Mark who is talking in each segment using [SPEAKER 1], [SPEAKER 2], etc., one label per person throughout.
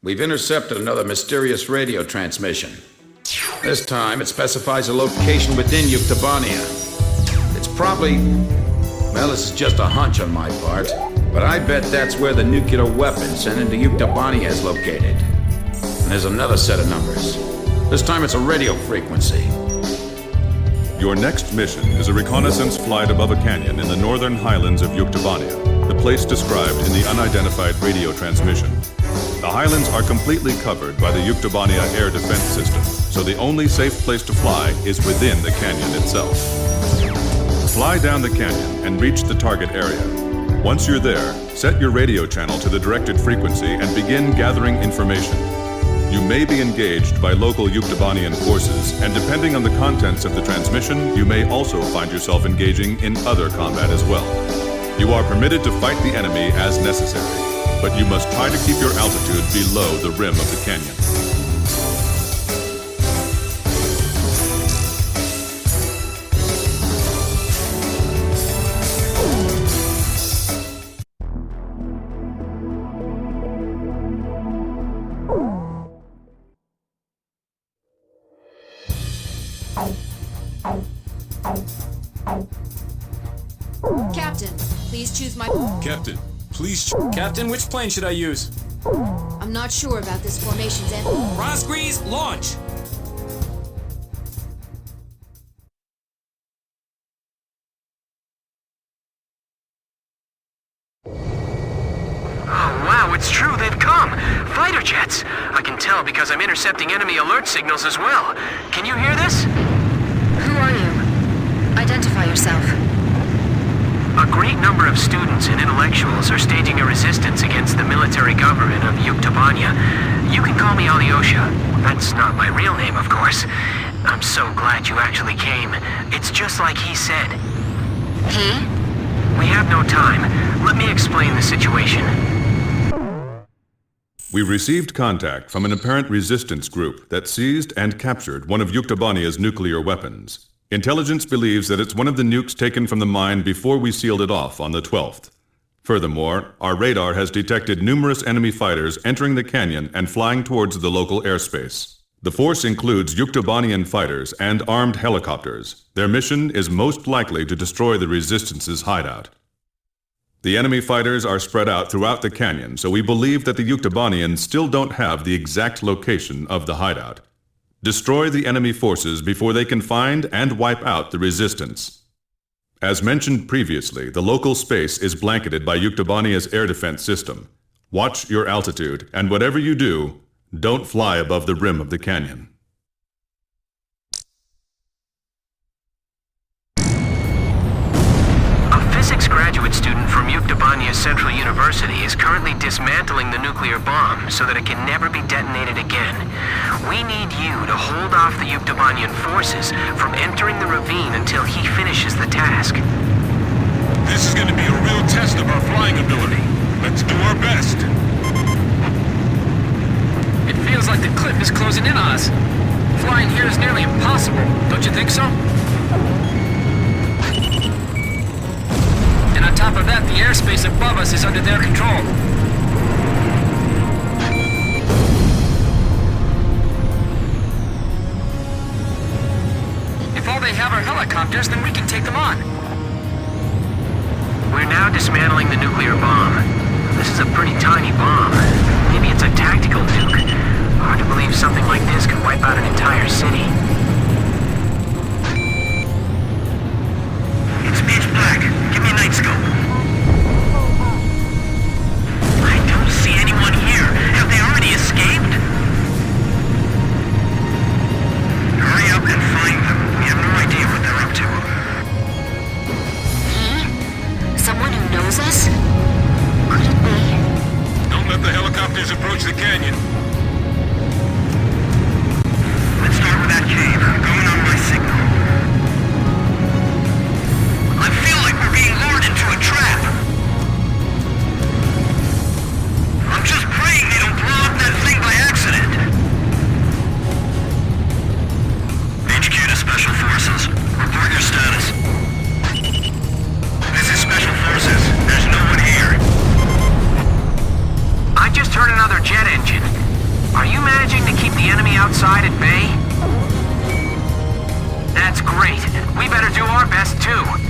[SPEAKER 1] We've intercepted another mysterious radio transmission. This time, it specifies a location within Yuktobania. It's probably... well, this is just a hunch on my part, but I bet that's where the nuclear weapon sent into Yuktobania is located. And there's another set of numbers. This time it's a radio frequency.
[SPEAKER 2] Your next mission is a reconnaissance flight above a canyon in the northern highlands of Yuktobania, the place described in the unidentified radio transmission. The highlands are completely covered by the Yuktobania air defense system, so the only safe place to fly is within the canyon itself. Fly down the canyon and reach the target area. Once you're there, set your radio channel to the directed frequency and begin gathering information. You may be engaged by local Yuktobanian forces, and depending on the contents of the transmission, you may also find yourself engaging in other combat as well. You are permitted to fight the enemy as necessary, but you must try to keep your altitude below the rim of the canyon.
[SPEAKER 3] Captain, please choose my...
[SPEAKER 4] Captain, please... Captain, which plane should I use?
[SPEAKER 3] I'm not sure about this formation's end.
[SPEAKER 4] Razgriz, launch!
[SPEAKER 5] Oh, wow, it's true, they've come! Fighter jets! I can tell because I'm intercepting enemy alert signals as well. Can you hear this?
[SPEAKER 3] Who are you? Identify yourself.
[SPEAKER 5] A great number of students and intellectuals are staging a resistance against the military government of Yuktobania. You can call me Alyosha. That's not my real name, of course. I'm so glad you actually came. It's just like he said.
[SPEAKER 3] He?
[SPEAKER 5] We have no time. Let me explain the situation.
[SPEAKER 2] We received contact from an apparent resistance group that seized and captured one of Yuktobania's nuclear weapons. Intelligence believes that it's one of the nukes taken from the mine before we sealed it off on the 12th. Furthermore, our radar has detected numerous enemy fighters entering the canyon and flying towards the local airspace. The force includes Yuktobanian fighters and armed helicopters. Their mission is most likely to destroy the Resistance's hideout. The enemy fighters are spread out throughout the canyon, so we believe that the Yuktobanians still don't have the exact location of the hideout. Destroy the enemy forces before they can find and wipe out the Resistance. As mentioned previously, the local space is blanketed by Yuktobania's air defense system. Watch your altitude, and whatever you do, don't fly above the rim of the canyon.
[SPEAKER 5] A physics graduate student from Yuktobania Central University is currently dismantling the nuclear bomb so that it can never be detonated again. We need you to hold off the Yuktobanian forces from entering the ravine until he finishes the task.
[SPEAKER 4] This is going to be a real test of our flying ability. Let's do our best.
[SPEAKER 6] It feels like the cliff is closing in on us. Flying here is nearly impossible, don't you think so? And on top of that, the airspace above us is under their control. If all they have are helicopters, then we can take them on.
[SPEAKER 5] We're now dismantling the nuclear bomb. This is a pretty tiny bomb. Maybe it's a tactical nuke. Hard to believe something like this could wipe out an entire city. It's pitch black. Give me a night scope. I don't see anyone here. Have they already escaped? Hurry up and find them. We have no idea what they're up to.
[SPEAKER 3] He? Someone who knows us? Could it be?
[SPEAKER 4] Don't let the helicopters approach the canyon.
[SPEAKER 5] Let's start with that cave. outside at bay? That's great. We better do our best, too.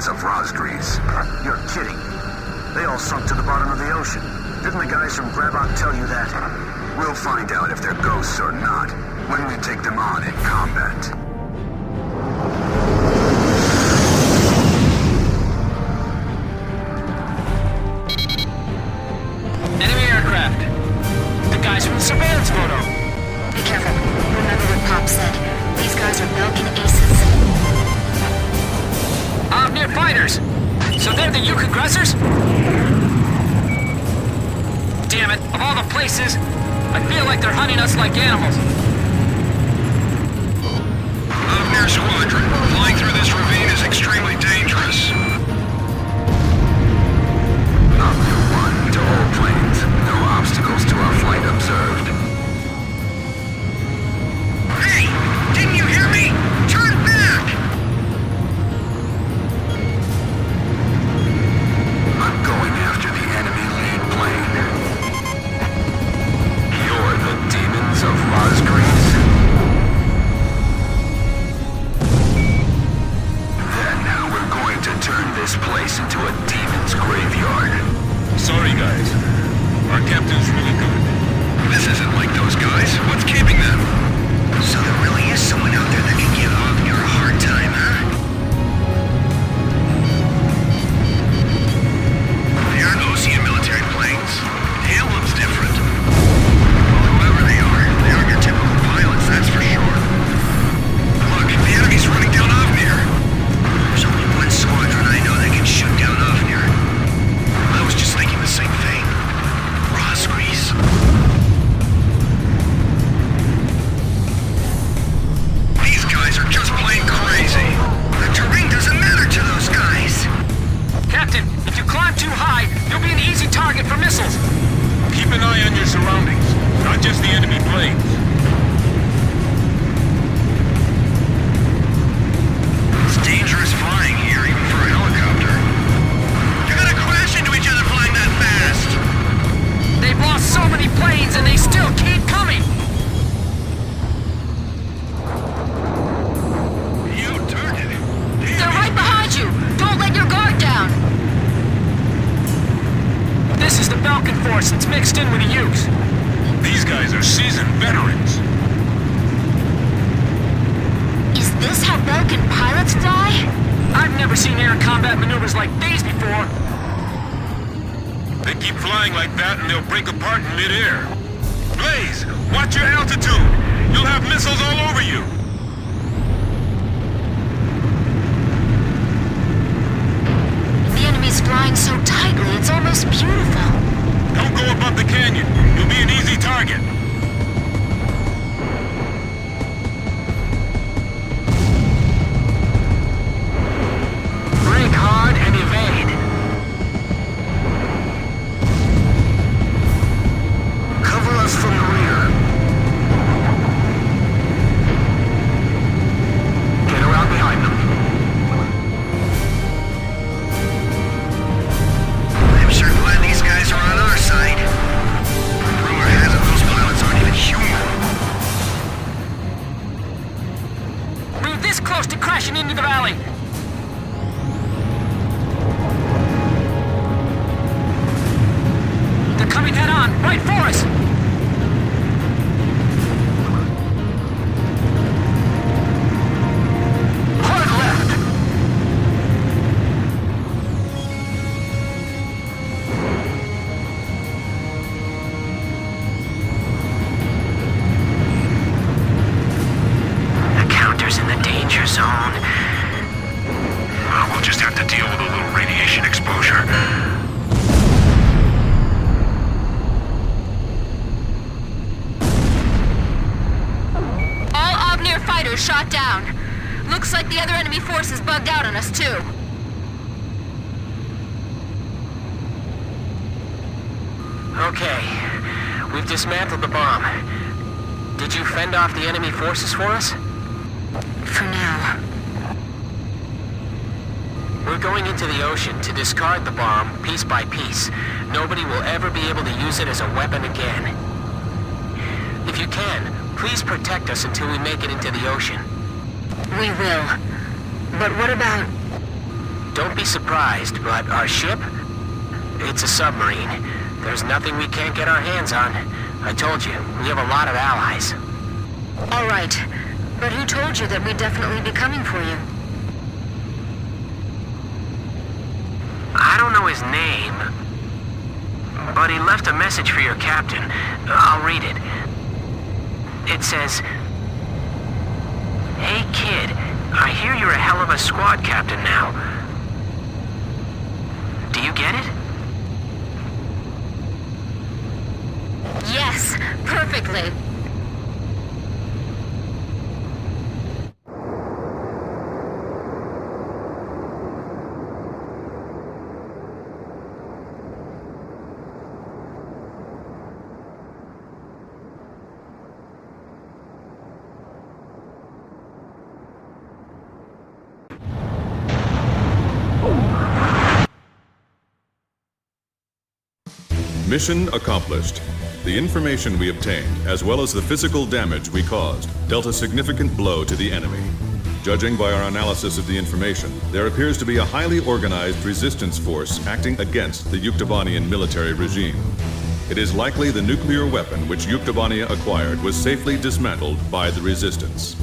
[SPEAKER 7] Of Razgriz. You're kidding. They all sunk to the bottom of the ocean. Didn't the guys from Grabok tell you that? We'll find out if they're ghosts or not when we take them on in combat.
[SPEAKER 6] Enemy aircraft. The guys from the surveillance photo.
[SPEAKER 3] Be careful. Remember what Pop said. These guys are Belkan aces.
[SPEAKER 6] Ofnir fighters! So they're the Yuk aggressors? Damn it, of all the places, I feel like they're hunting us like animals.
[SPEAKER 7] Ofnir Squadron, flying through this ravine is extremely dangerous. Omni 1 to all planes. No obstacles to our flight observed.
[SPEAKER 5] Hey! Didn't you hear me? Turn back!
[SPEAKER 7] I'm going after the enemy lead plane. You're the demons of Razgriz? Then we're going to turn this place into a demon's graveyard.
[SPEAKER 4] Sorry, guys. Our captain's really good.
[SPEAKER 7] This isn't like those guys. What's keeping them?
[SPEAKER 5] So there really is someone out there that can give Ofnir a hard time, huh? They aren't Ocean military planes. The emblem's different. Well, whoever they aren't your typical pilots, that's for sure. Look, the enemy's running down Ofnir. There's only one squadron I know that can shoot down Ofnir. I was just thinking the same thing. Razgriz. These guys are just plain crazy. The terrain doesn't matter to those guys.
[SPEAKER 6] Captain, if you climb too high, you'll be an easy target for missiles.
[SPEAKER 4] Keep an eye on your surroundings, not just the enemy planes.
[SPEAKER 5] It's dangerous flying here, even for a helicopter. You're gonna crash into each other flying that fast.
[SPEAKER 6] They've lost so many planes and they still keep coming.
[SPEAKER 5] You turned it.
[SPEAKER 3] They're right behind you! Don't let your guard down!
[SPEAKER 6] This is the Belkan force that's mixed in with the Ukes.
[SPEAKER 4] These guys are seasoned veterans.
[SPEAKER 3] Is this how Belkan pilots fly?
[SPEAKER 6] I've never seen air combat maneuvers like these before.
[SPEAKER 4] They keep flying like that and they'll break apart in midair. Blaze, watch your altitude. You'll have missiles all over you.
[SPEAKER 3] The enemy's flying so tightly, it's almost beautiful.
[SPEAKER 4] Don't go above the canyon. You'll be an easy target.
[SPEAKER 5] Brake hard and evade. Cover us from the rear. Get around behind them. I'm sure glad these guys are on our side. Rumor has it those pilots aren't even human.
[SPEAKER 6] We're this close to crashing into the valley. They're coming head on, right for us.
[SPEAKER 5] Hard left. The counter's in the danger zone. We'll just have to deal with a little radiation exposure.
[SPEAKER 3] All Ofnir fighters shot down. Looks like the other enemy force is bugged out on us too.
[SPEAKER 5] Okay. We've dismantled the bomb. Did you fend off the enemy forces for us?
[SPEAKER 3] For now.
[SPEAKER 5] We're going into the ocean to discard the bomb piece by piece. Nobody will ever be able to use it as a weapon again. If you can, please protect us until we make it into the ocean.
[SPEAKER 3] We will. But what about...
[SPEAKER 5] Don't be surprised, but our ship? It's a submarine. There's nothing we can't get our hands on. I told you, we have a lot of allies.
[SPEAKER 3] All right. But who told you that we'd definitely be coming for you?
[SPEAKER 5] I don't know his name, but he left a message for your captain. I'll read it. It says, "Hey kid, I hear you're a hell of a squad captain now. Do you get it?"
[SPEAKER 3] Yes, perfectly.
[SPEAKER 2] Mission accomplished. The information we obtained, as well as the physical damage we caused, dealt a significant blow to the enemy. Judging by our analysis of the information, there appears to be a highly organized resistance force acting against the Yuktobanian military regime. It is likely the nuclear weapon which Yuktobania acquired was safely dismantled by the resistance.